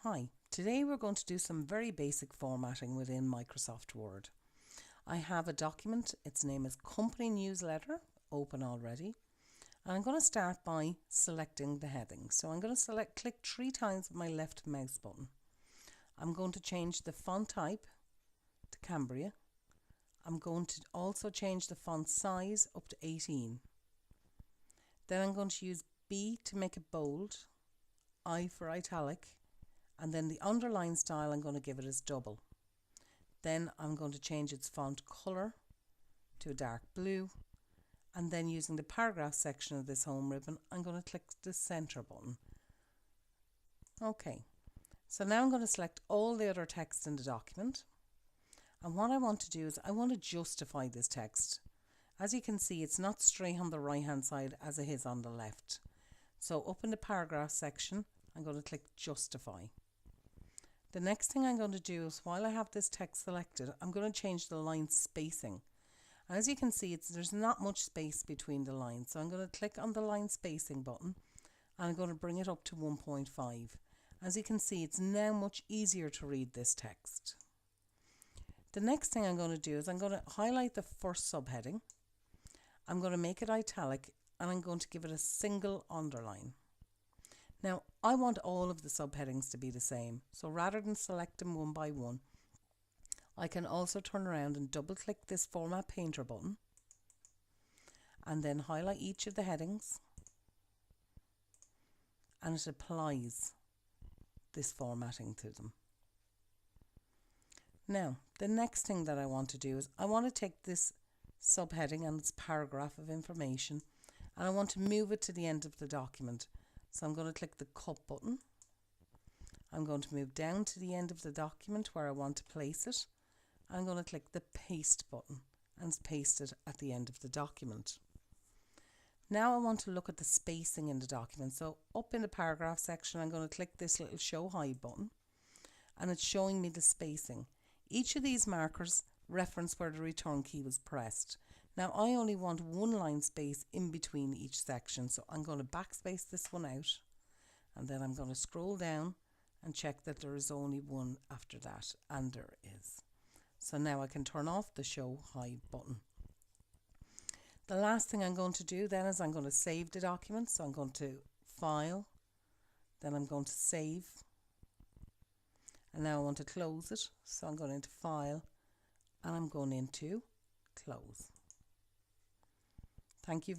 Hi, today we're going to do some very basic formatting within Microsoft Word. I have a document, its name is Company Newsletter, open already. And I'm going to start by selecting the heading. So I'm going to click 3 times with my left mouse button. I'm going to change the font type to Cambria. I'm going to also change the font size up to 18. Then I'm going to use B to make it bold, I for italic, and then the underline style I'm going to give it as double. Then I'm going to change its font colour to a dark blue, and then using the paragraph section of this home ribbon I'm going to click the centre button. Okay, so now I'm going to select all the other text in the document, and what I want to do is I want to justify this text. As you can see, it's not straight on the right hand side as it is on the left. So up in the paragraph section I'm going to click justify. The next thing I'm going to do is, while I have this text selected, I'm going to change the line spacing. And as you can see, there's not much space between the lines. So I'm going to click on the line spacing button and I'm going to bring it up to 1.5. As you can see, it's now much easier to read this text. The next thing I'm going to do is I'm going to highlight the first subheading. I'm going to make it italic and I'm going to give it a single underline. Now, I want all of the subheadings to be the same, so rather than select them one by one, I can also turn around and double click this Format Painter button and then highlight each of the headings, and it applies this formatting to them. Now, the next thing that I want to do is I want to take this subheading and its paragraph of information and I want to move it to the end of the document. So I'm going to click the Cut button. I'm going to move down to the end of the document where I want to place it. I'm going to click the Paste button and paste it at the end of the document. Now I want to look at the spacing in the document. So up in the paragraph section I'm going to click this little Show Hide button and it's showing me the spacing. Each of these markers reference where the return key was pressed. Now I only want one line space in between each section, so I'm going to backspace this one out and then I'm going to scroll down and check that there is only one after that, and there is. So now I can turn off the Show Hide button. The last thing I'm going to do then is I'm going to save the document. So I'm going to File, then I'm going to Save, and now I want to close it. So I'm going into File and I'm going into Close. Thank you.